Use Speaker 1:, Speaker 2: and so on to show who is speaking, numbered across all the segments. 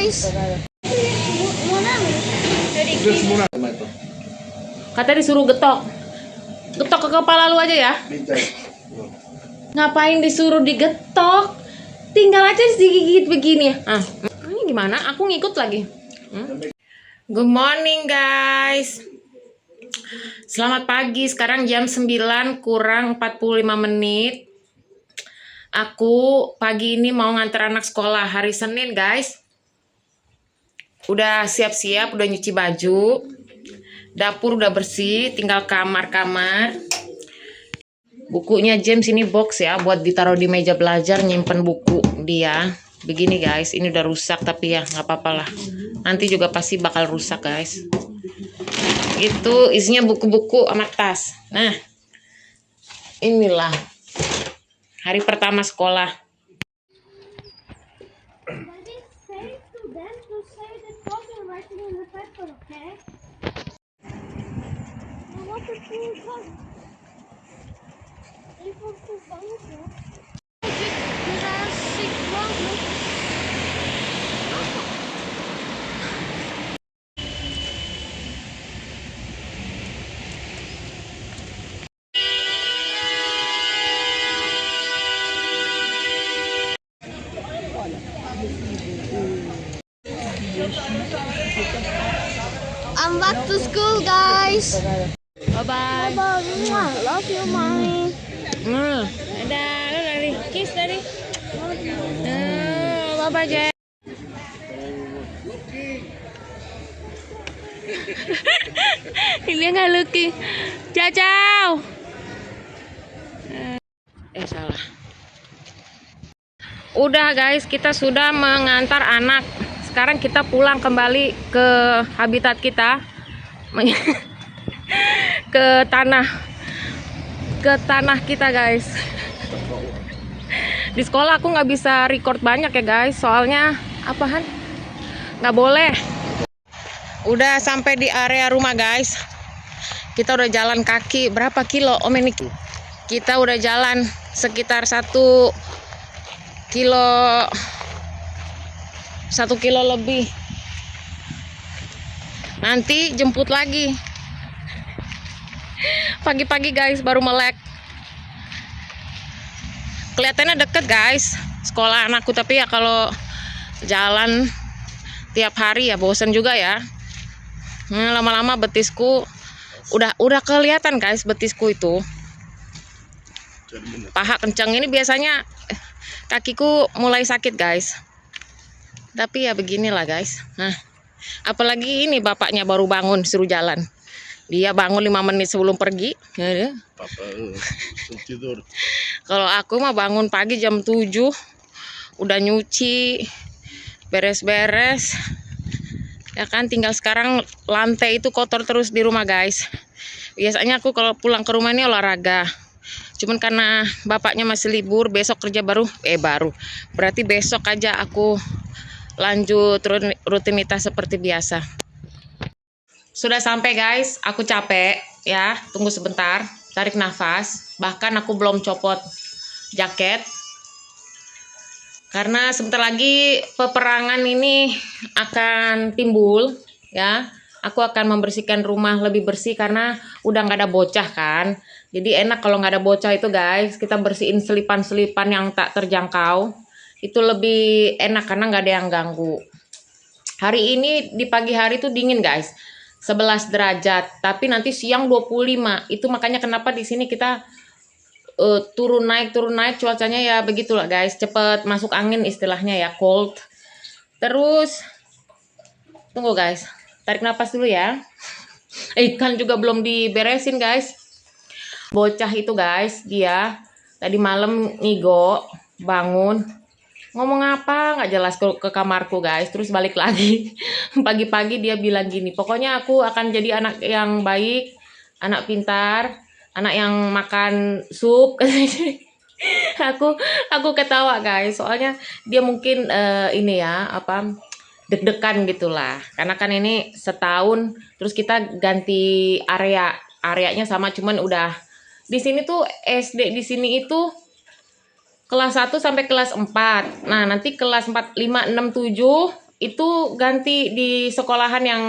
Speaker 1: guys.
Speaker 2: Katanya disuruh getok. Getok ke kepala lu aja ya. Ngapain disuruh digetok? Tinggal aja digigit begini. Ini gimana? Aku ngikut lagi. Good morning guys. Selamat pagi. Sekarang jam 9 kurang 45 menit. Aku pagi ini mau nganter anak sekolah hari Senin guys. Udah siap-siap, udah nyuci baju. Dapur udah bersih, tinggal kamar-kamar. Bukunya James ini box ya, buat ditaruh di meja belajar, nyimpen buku dia. Begini guys, ini udah rusak tapi ya nggak apa-apa lah. Nanti juga pasti bakal rusak guys. Itu isinya buku-buku sama tas. Nah, inilah hari pertama sekolah.
Speaker 1: I'm back to school, guys.
Speaker 2: Bye-bye.
Speaker 1: Love you, mommy.
Speaker 2: Dadah, lu dari kiss dari. Bye-bye, Jen. Ini nggak lucky. Ciao. Salah. Udah guys, kita sudah mengantar anak. Sekarang kita pulang kembali ke habitat kita. ke tanah kita guys. Di sekolah aku nggak bisa record banyak ya guys, soalnya apaan? Nggak boleh. Udah sampai di area rumah guys. Kita udah jalan kaki berapa kilo Om ini? Kita udah jalan sekitar 1 kilo lebih. Nanti jemput lagi. Pagi-pagi guys, baru melek. Kelihatannya deket guys sekolah anakku, tapi ya kalau jalan tiap hari ya bosen juga ya. Lama-lama betisku udah kelihatan guys, betisku itu paha kencang. Ini biasanya kakiku mulai sakit guys, tapi ya beginilah guys. Nah, apalagi ini bapaknya baru bangun suruh jalan. Dia bangun 5 menit sebelum pergi. Kalau aku mah bangun pagi jam 7, udah nyuci, beres-beres. Ya kan, tinggal sekarang lantai itu kotor terus di rumah guys. Biasanya aku kalau pulang ke rumah ini olahraga. Cuman karena bapaknya masih libur, besok kerja berarti besok aja aku lanjut rutinitas seperti biasa. Sudah sampai guys, aku capek ya, tunggu sebentar, tarik nafas. Bahkan aku belum copot jaket karena sebentar lagi peperangan ini akan timbul ya. Aku akan membersihkan rumah lebih bersih karena udah nggak ada bocah kan. Jadi enak kalau nggak ada bocah itu guys, kita bersihin selipan-selipan yang tak terjangkau. Itu lebih enak karena nggak ada yang ganggu. Hari ini di pagi hari tuh dingin guys, 11 derajat, tapi nanti siang 25. Itu makanya kenapa di sini kita turun naik cuacanya ya begitulah guys, cepet masuk angin istilahnya ya, cold. Terus tunggu guys, tarik nafas dulu ya. Ikan juga belum diberesin guys. Bocah itu guys, dia tadi malam ngigo, bangun, ngomong apa nggak jelas ke kamarku guys, terus balik lagi. Pagi-pagi dia bilang gini, pokoknya aku akan jadi anak yang baik, anak pintar, anak yang makan sup. aku ketawa guys, soalnya dia mungkin ini ya apa, deg-degan gitulah, karena kan ini setahun terus kita ganti areanya sama, cuman udah di sini tuh SD di sini itu kelas 1 sampai kelas 4. Nah, nanti kelas 4, 5, 6, 7 itu ganti di sekolahan yang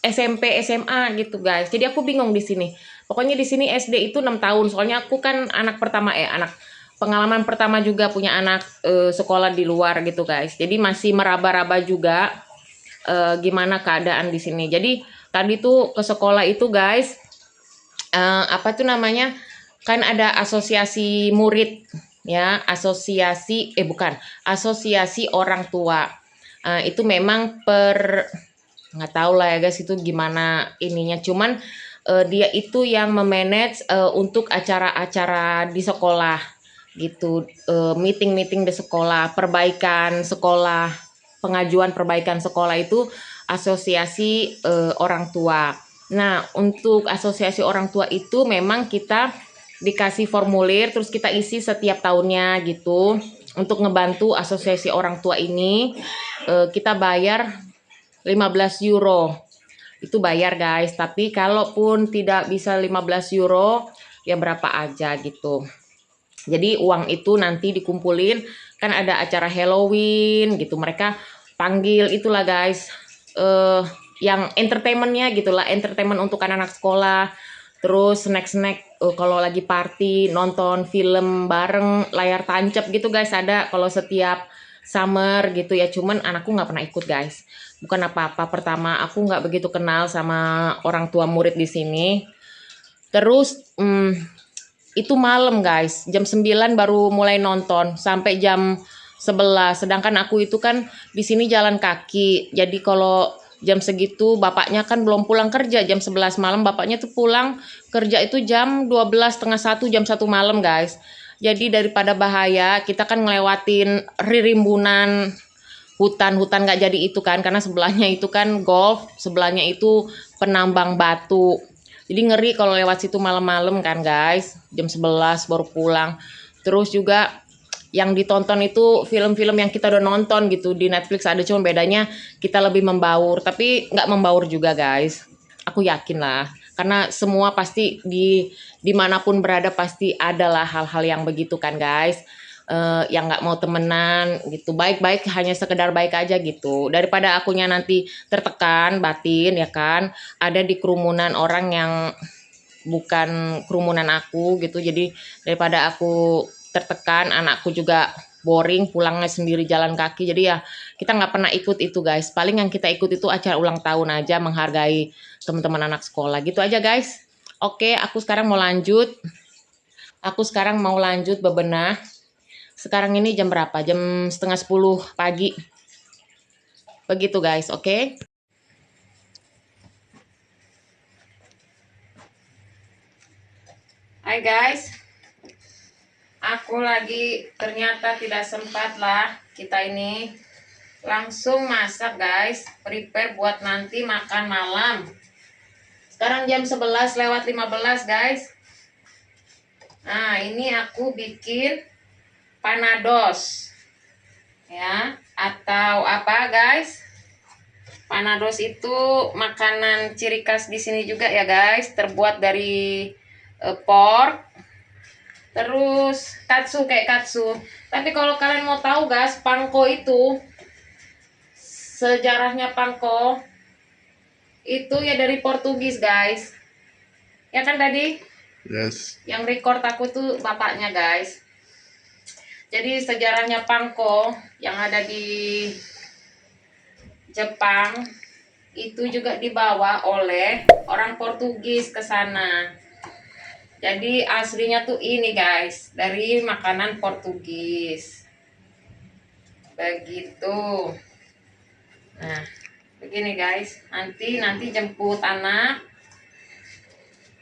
Speaker 2: SMP, SMA gitu guys. Jadi aku bingung di sini. Pokoknya di sini SD itu 6 tahun. Soalnya aku kan anak pertama anak pengalaman pertama juga punya anak sekolah di luar gitu guys. Jadi masih meraba-raba juga gimana keadaan di sini. Jadi tadi tuh ke sekolah itu guys, apa tuh namanya? Kan ada asosiasi murid ya, asosiasi orang tua. Itu memang nggak tahu lah ya guys itu gimana ininya. Cuman dia itu yang memanage untuk acara-acara di sekolah gitu, meeting-meeting di sekolah, perbaikan sekolah, pengajuan perbaikan sekolah itu asosiasi orang tua. Nah, untuk asosiasi orang tua itu memang kita dikasih formulir terus kita isi setiap tahunnya gitu. Untuk ngebantu asosiasi orang tua ini kita bayar 15 euro. Itu bayar guys, tapi kalaupun tidak bisa 15 euro ya berapa aja gitu. Jadi uang itu nanti dikumpulin, kan ada acara Halloween gitu, mereka panggil itulah guys, yang entertainmentnya gitulah, entertainment untuk anak-anak sekolah. Terus snack-snack kalau lagi party, nonton film bareng layar tancap gitu guys, ada kalau setiap summer gitu ya. Cuman anakku nggak pernah ikut guys. Bukan apa-apa, pertama aku nggak begitu kenal sama orang tua murid di sini. Terus itu malam guys, jam 9 baru mulai nonton sampai jam 11. Sedangkan aku itu kan di sini jalan kaki. Jadi kalau jam segitu bapaknya kan belum pulang kerja, jam 11 malam bapaknya tuh pulang kerja itu jam 12 setengah 1, jam 1 malam guys. Jadi daripada bahaya, kita kan ngelewatin ririmbunan hutan nggak jadi itu kan, karena sebelahnya itu kan golf, sebelahnya itu penambang batu. Jadi ngeri kalau lewat situ malam-malam kan guys, jam 11 baru pulang. Terus juga yang ditonton itu film-film yang kita udah nonton gitu di Netflix ada, cuma bedanya kita lebih membaur, tapi nggak membaur juga guys. Aku yakin lah, karena semua pasti dimanapun berada pasti adalah hal-hal yang begitu kan guys. Yang nggak mau temenan gitu, baik-baik hanya sekedar baik aja gitu, daripada akunya nanti tertekan batin ya kan, ada di kerumunan orang yang bukan kerumunan aku gitu. Jadi daripada aku tertekan, anakku juga boring pulangnya sendiri jalan kaki, jadi ya kita nggak pernah ikut itu guys. Paling yang kita ikut itu acara ulang tahun aja, menghargai teman-teman anak sekolah gitu aja guys. Oke, aku sekarang mau lanjut bebenah. Sekarang ini jam berapa? Jam setengah 10 pagi. Begitu guys, oke? Hai guys. Aku lagi ternyata tidak sempat lah kita ini langsung masak guys. Prepare buat nanti makan malam. Sekarang jam 11 lewat 15 guys. Nah, ini aku bikin panados ya, atau apa guys, panados itu makanan ciri khas di sini juga ya guys, terbuat dari pork, terus kayak katsu. Tapi kalau kalian mau tahu guys, pangko itu sejarahnya, pangko itu ya dari Portugis guys, ya kan tadi? Yes. Yang record aku tuh bapaknya guys. Jadi sejarahnya pangko yang ada di Jepang itu juga dibawa oleh orang Portugis ke sana. Jadi aslinya tuh ini guys, dari makanan Portugis. Begitu. Nah, begini guys. Nanti jemput anak,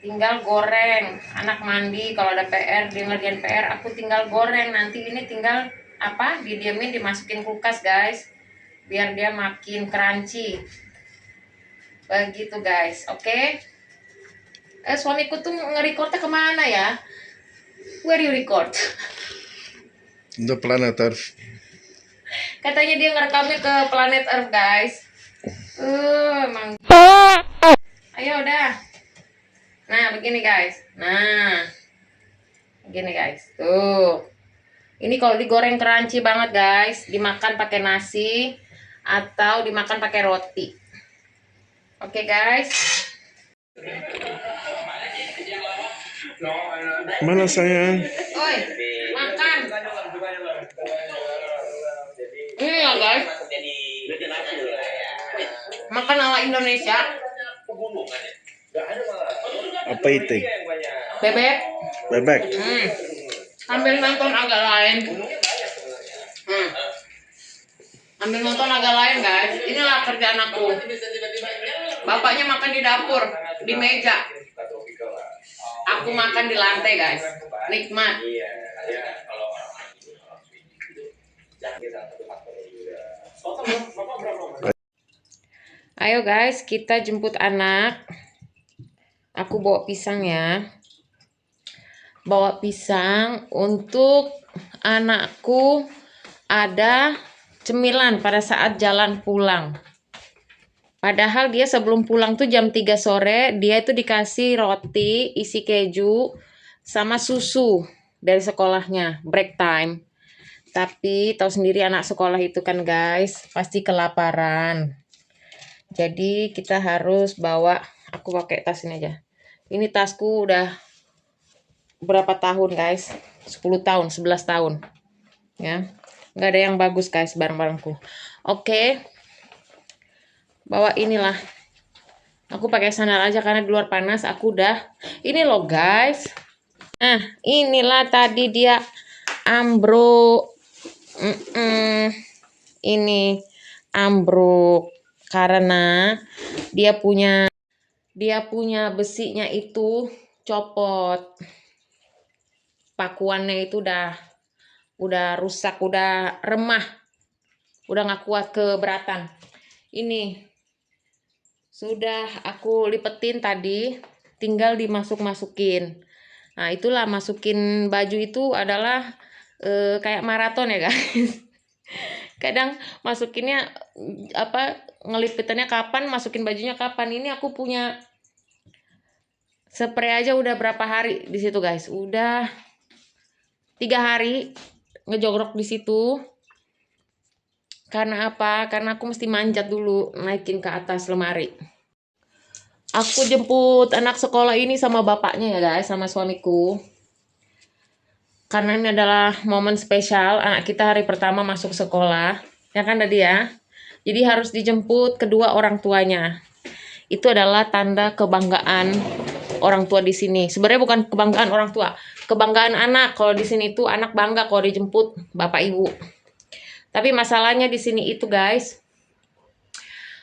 Speaker 2: tinggal goreng. Anak mandi, kalau ada PR, di ngerjain PR, aku tinggal goreng. Nanti ini tinggal didiemin, dimasukin kulkas guys, biar dia makin crunchy. Begitu guys, oke? Suamiku tuh nge-recordnya kemana ya? Where you record?
Speaker 3: The planet Earth.
Speaker 2: Katanya dia ngerekamnya ke planet Earth guys. Emang. Ayo udah. Nah, begini guys. Tuh. Ini kalau digoreng crunchy banget guys. Dimakan pakai nasi atau dimakan pakai roti. Oke guys.
Speaker 3: Mana sayang?
Speaker 2: Oi, makan. Ini ya guys. Makan ala Indonesia.
Speaker 3: Apa itu?
Speaker 2: Bebek.
Speaker 3: Bebek.
Speaker 2: Sambil nonton agak lain. Ambil nonton agak lain guys. Inilah kerjaan aku. Bapaknya makan di dapur, di meja. Aku makan di lantai guys. Nikmat. Ayo guys, kita jemput anak. Aku bawa pisang ya. Bawa pisang untuk anakku, ada cemilan pada saat jalan pulang. Padahal dia sebelum pulang tuh jam 3 sore, dia itu dikasih roti isi keju sama susu dari sekolahnya, break time. Tapi tahu sendiri anak sekolah itu kan guys, pasti kelaparan. Jadi kita harus bawa, aku pakai tas ini aja. Ini tasku udah berapa tahun guys? 10 tahun, 11 tahun. Ya. Nggak ada yang bagus guys barang-barangku. Oke. Bawa inilah. Aku pakai sandal aja karena di luar panas. Aku udah. Ini loh guys. Nah, inilah tadi dia ambruk. Ini ambruk karena dia punya besinya itu copot. Pakuannya itu udah rusak, udah remah. Udah nggak kuat keberatan. Ini sudah aku lipetin tadi, tinggal dimasuk-masukin. Nah, itulah masukin baju itu adalah kayak maraton ya guys. Kadang masukinnya ngelipitannya kapan, masukin bajunya kapan. Ini aku punya spray aja udah berapa hari di situ guys. Udah 3 hari ngejogrok di situ. Karena apa? Karena aku mesti manjat dulu, naikin ke atas lemari. Aku jemput anak sekolah ini sama bapaknya ya guys, sama suamiku. Karena ini adalah momen spesial, anak kita hari pertama masuk sekolah. Ya kan tadi ya? Jadi harus dijemput kedua orang tuanya. Itu adalah tanda kebanggaan orang tua di sini. Sebenarnya bukan kebanggaan orang tua, kebanggaan anak. Kalau di sini tuh anak bangga kalau dijemput bapak ibu. Tapi masalahnya di sini itu guys,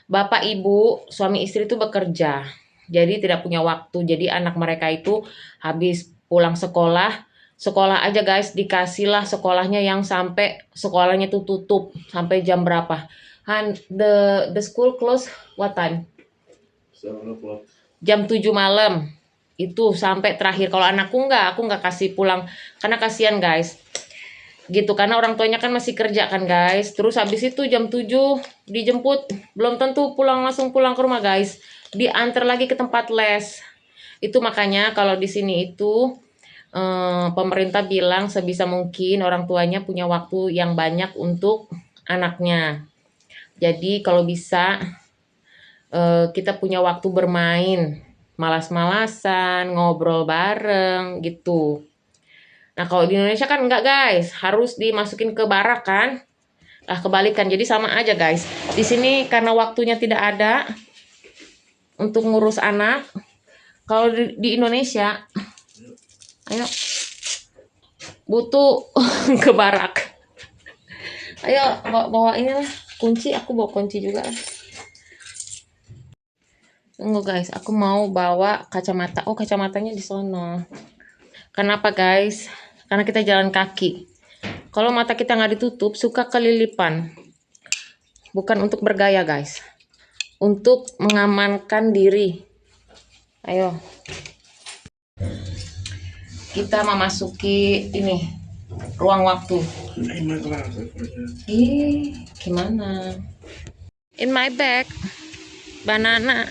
Speaker 2: bapak ibu suami istri itu bekerja, jadi tidak punya waktu. Jadi anak mereka itu habis pulang sekolah aja guys, dikasihlah sekolahnya yang sampai sekolahnya tuh tutup sampai jam berapa? The school close what time? Jam 7 malam. Itu sampai terakhir. Kalau anakku aku nggak kasih pulang karena kasihan guys. Gitu, karena orang tuanya kan masih kerja kan guys. Terus habis itu jam 7 dijemput, belum tentu langsung pulang ke rumah guys. Diantar lagi ke tempat les. Itu makanya kalau di sini itu pemerintah bilang sebisa mungkin orang tuanya punya waktu yang banyak untuk anaknya. Jadi kalau bisa kita punya waktu bermain, malas-malasan, ngobrol bareng gitu. Nah, kalau di Indonesia kan enggak guys, harus dimasukin ke barak kan. Nah, kebalikan, jadi sama aja guys. Di sini karena waktunya tidak ada untuk ngurus anak. Kalau di Indonesia, ayo, butuh ke barak. Ayo, bawa inilah, kunci, aku bawa kunci juga. Tunggu guys, aku mau bawa kacamata. Oh, kacamatanya di sono. Kenapa guys? Karena kita jalan kaki. Kalau mata kita nggak ditutup, suka kelilipan. Bukan untuk bergaya guys. Untuk mengamankan diri. Ayo. Kita memasuki ini. Ruang waktu. Gimana? In my bag. Banana.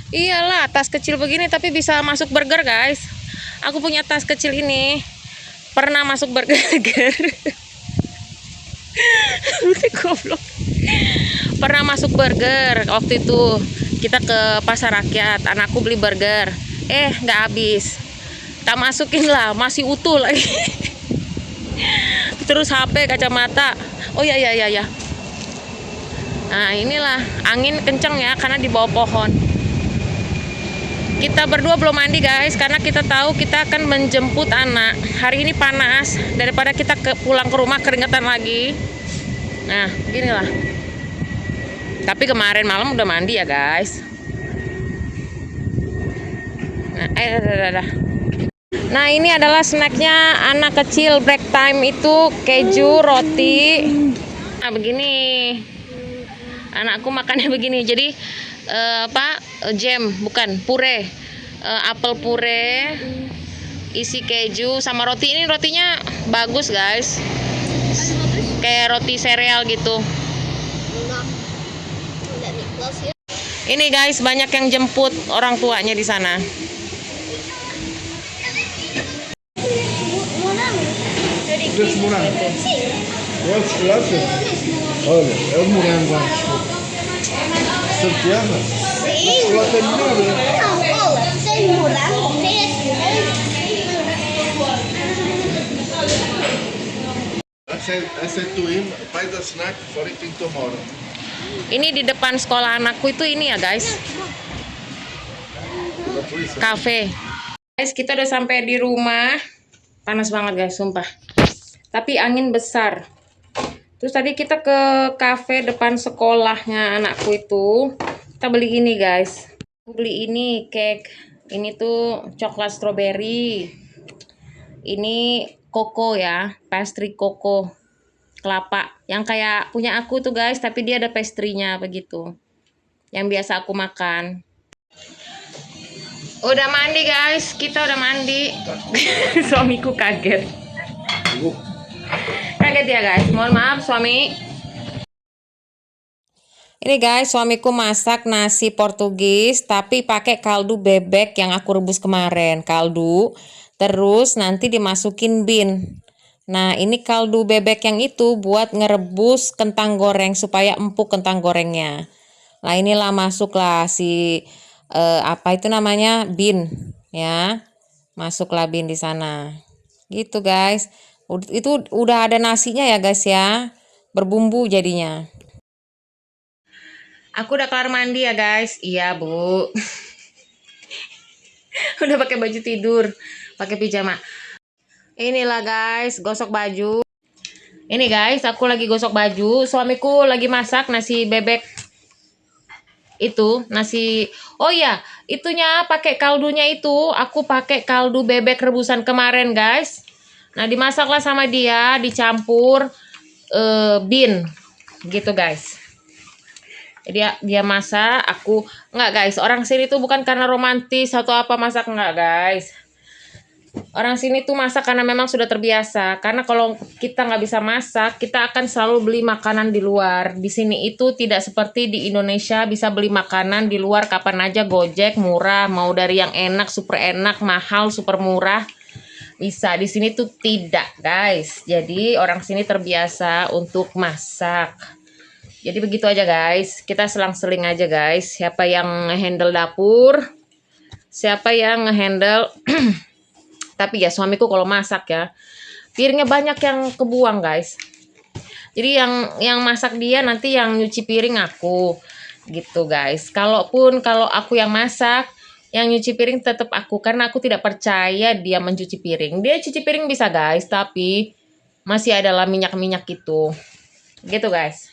Speaker 2: Iyalah, tas kecil begini tapi bisa masuk burger guys. Aku punya tas kecil ini, pernah masuk burger. Goblok. Pernah masuk burger waktu itu. Kita ke pasar rakyat, anakku beli burger. Nggak habis. Tak masukin lah, masih utuh lagi. Terus HP, kacamata. Oh ya. Nah inilah, angin kenceng ya karena di bawah pohon. Kita berdua belum mandi guys, karena kita tahu kita akan menjemput anak. Hari ini panas, daripada kita pulang ke rumah keringetan lagi. Nah, beginilah. Tapi kemarin malam udah mandi ya guys. Nah, ini adalah snacknya anak kecil break time itu keju, roti. Nah, begini. Anakku makannya begini. Jadi jam, bukan pure, apel pure, isi keju sama roti. Ini rotinya bagus guys, kayak roti sereal gitu. Ini guys, banyak yang jemput orang tuanya di sana.
Speaker 3: Desse morango. É chocolate? Olha, é o morango, acho. Certeza? Chocolate é melhor.
Speaker 1: Não, olha, sem morango, tem esse.
Speaker 3: I said to him, buy the snack for eating tomorrow.
Speaker 2: Ini di depan sekolah anakku itu ini ya guys, kafe. Guys, kita udah sampai di rumah. Panas banget guys, sumpah. Tapi angin besar. Terus tadi kita ke kafe depan sekolahnya anakku itu. Kita beli ini guys. Beli ini cake. Ini tuh coklat strawberry. Ini koko ya, pastry koko. Kelapa. Yang kayak punya aku tuh guys, tapi dia ada pastry-nya begitu. Yang biasa aku makan. Udah mandi guys, kita udah mandi. Suamiku kaget. Kaget ya guys, mohon maaf suami. Ini guys, suamiku masak nasi Portugis tapi pakai kaldu bebek yang aku rebus kemarin. Kaldu, terus nanti dimasukin bin. Nah, ini kaldu bebek yang itu buat ngerebus kentang goreng supaya empuk kentang gorengnya. Nah, inilah masuklah si apa itu namanya, bin ya. Masuklah bin di sana. Gitu guys. Itu udah ada nasinya ya guys ya. Berbumbu jadinya. Aku udah kelar mandi ya guys. Iya, Bu. Udah pakai baju tidur, pakai pijama. Inilah guys, gosok baju. Ini guys, aku lagi gosok baju. Suamiku lagi masak nasi bebek. Itu nasi. Oh ya, itunya pakai kaldunya itu. Aku pakai kaldu bebek rebusan kemarin guys. Nah, dimasaklah sama dia, dicampur bin. Gitu guys. Dia masak, aku enggak guys. Orang sini tuh bukan karena romantis atau apa masak, enggak guys. Orang sini tuh masak karena memang sudah terbiasa. Karena kalau kita nggak bisa masak, kita akan selalu beli makanan di luar. Di sini itu tidak seperti di Indonesia, bisa beli makanan di luar kapan aja, Gojek, murah. Mau dari yang enak, super enak, mahal, super murah. Bisa. Di sini tuh tidak, guys. Jadi orang sini terbiasa untuk masak. Jadi begitu aja, guys. Kita selang-seling aja, guys. Siapa yang nge-handle dapur, siapa yang nge-handle tapi ya suamiku kalau masak ya, piringnya banyak yang kebuang guys. Jadi yang masak dia, nanti yang nyuci piring aku. Gitu guys. Kalau aku yang masak, yang nyuci piring tetap aku. Karena aku tidak percaya dia mencuci piring. Dia cuci piring bisa guys, tapi masih adalah minyak-minyak gitu. Gitu guys.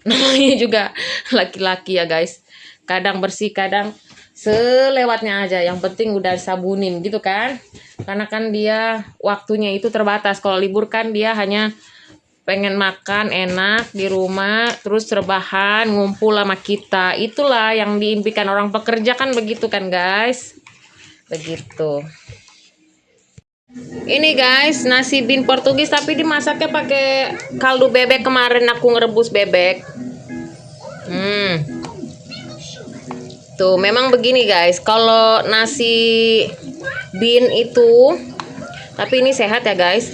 Speaker 2: Namanya juga laki-laki ya guys. Kadang bersih, kadang selewatnya aja. Yang penting udah sabunin gitu kan. Karena kan dia waktunya itu terbatas. Kalau libur kan dia hanya pengen makan enak di rumah, terus rebahan, ngumpul sama kita. Itulah yang diimpikan orang pekerja kan, begitu kan guys. Begitu. Ini guys, nasi bin Portugis tapi dimasaknya pakai kaldu bebek. Kemarin aku ngerebus bebek. Tuh, memang begini guys, kalau nasi bin itu, tapi ini sehat ya guys.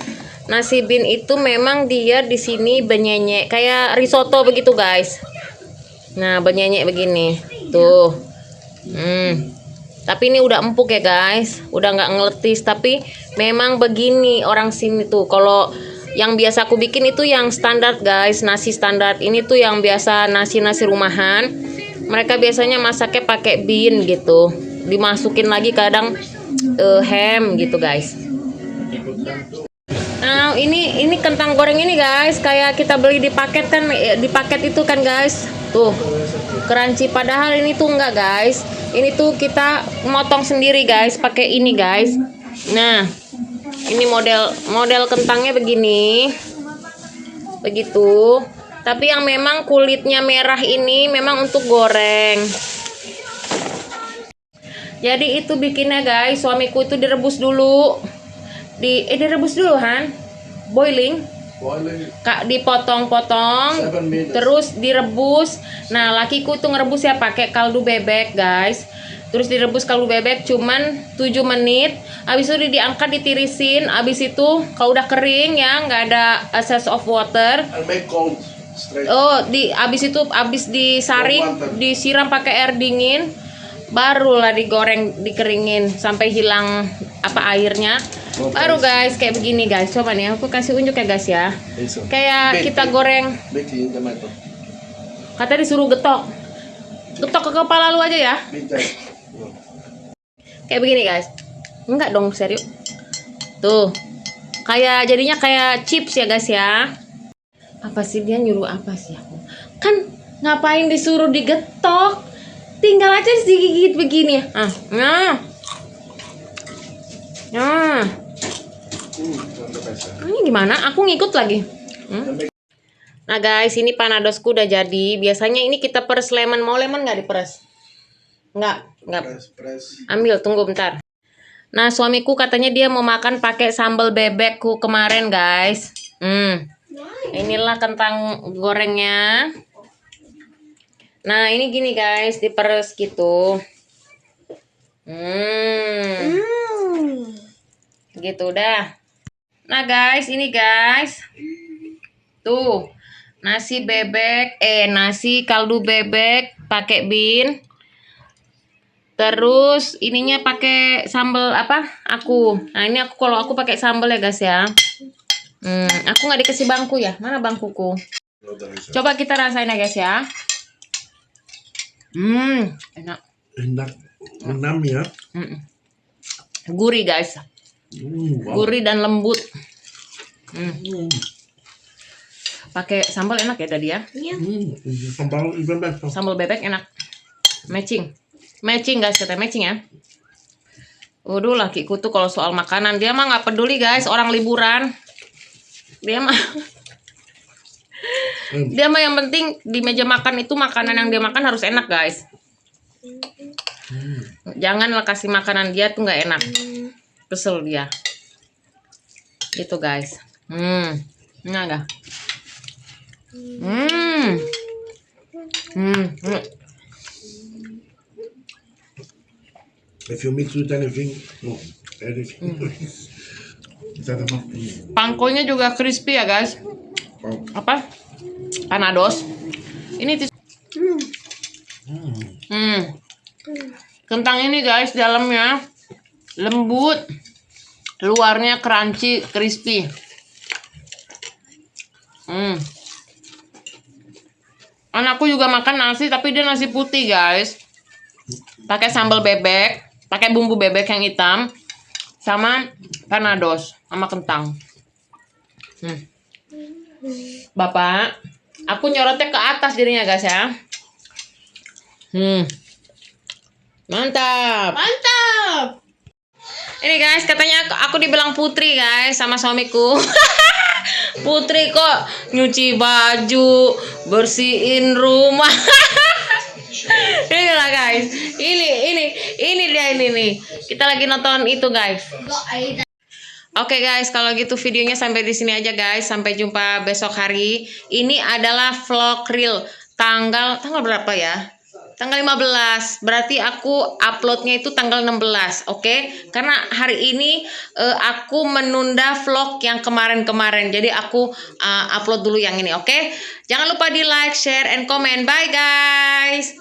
Speaker 2: Nasi bin itu memang dia di sini benyenyek kayak risotto begitu guys. Nah benyenyek begini tuh. Tapi ini udah empuk ya guys, udah nggak ngeletis. Tapi memang begini orang sini tuh. Kalau yang biasa aku bikin itu yang standar guys, nasi standar. Ini tuh yang biasa nasi rumahan. Mereka biasanya masaknya pakai bin gitu, dimasukin lagi kadang ham gitu guys. Nah ini kentang goreng ini guys, kayak kita beli di paket kan, di paket itu kan guys. Tuh crunchy, padahal ini tuh enggak guys. Ini tuh kita motong sendiri guys, pakai ini guys. Nah ini model kentangnya begini, begitu. Tapi yang memang kulitnya merah ini memang untuk goreng. Jadi itu bikinnya guys, suamiku itu direbus dulu. Direbus dulu Han, boiling. Kak dipotong-potong, terus direbus. Nah lakiku tuh ngerebus ya pakai kaldu bebek guys. Terus direbus kaldu bebek cuman 7 menit. Habis itu diangkat ditirisin. Habis itu kalau udah kering ya, nggak ada excess of water. Oh, habis itu disaring, disiram pakai air dingin. Barulah digoreng, dikeringin sampai hilang airnya. Baru guys kayak begini guys. Coba nih aku kasih unjuk ya guys ya. Kayak kita goreng. Kata disuruh getok ke kepala lu aja ya. Kayak begini guys. Enggak dong, serius. Tuh. Kayak jadinya kayak chips ya guys ya. Apa sih dia nyuruh apa sih aku? Kan ngapain disuruh digetok? Tinggal aja digigit begini. Ini gimana? Aku ngikut lagi. Nah guys, ini panadosku udah jadi. Biasanya ini kita peres lemon. Mau lemon nggak diperes? Nggak. Ambil, tunggu bentar. Nah suamiku katanya dia mau makan pakai sambal bebekku kemarin guys. Inilah kentang gorengnya. Nah ini gini guys, diperes gitu. Gitu udah. Nah guys, ini guys. Tuh, nasi kaldu bebek pakai bin. Terus ininya pakai sambal apa? Nah, ini kalau aku pakai sambal ya guys ya. Aku nggak dikasih bangku ya. Mana bangkuku? Coba kita rasain ya guys ya. Enak.
Speaker 3: Enam ya.
Speaker 2: Gurih guys.
Speaker 3: Wow.
Speaker 2: Gurih dan lembut. Pakai sambal enak ya tadi ya. Sambal bebek enak. Matching guys, kata matching ya. Waduh, lakiku tuh kalau soal makanan dia mah nggak peduli guys, orang liburan. Dia mah yang penting di meja makan itu makanan yang dia makan harus enak guys. Janganlah kasih makanan dia tuh nggak enak. Kesel dia. Gitu guys. Enak gak?
Speaker 3: If you mix with anything,
Speaker 2: Pangkonya juga crispy ya guys. Apa? Panados. Ini kentang ini guys dalamnya lembut, luarnya crunchy, crispy. Anakku juga makan nasi tapi dia nasi putih guys. Pakai sambal bebek, pakai bumbu bebek yang hitam, sama panados, sama kentang. Bapak, aku nyorotnya ke atas jadinya guys ya. Mantap. Ini guys, katanya aku dibilang putri guys sama suamiku. Putri kok nyuci baju, bersihin rumah. Inilah guys, ini dia nih. Kita lagi nonton itu guys. Oke guys, kalau gitu videonya sampai di sini aja guys. Sampai jumpa besok hari. Ini adalah vlog real tanggal berapa ya? Tanggal 15. Berarti aku uploadnya itu tanggal 16, oke? Karena hari ini aku menunda vlog yang kemarin-kemarin. Jadi aku upload dulu yang ini, oke? Jangan lupa di like, share, and comment. Bye guys.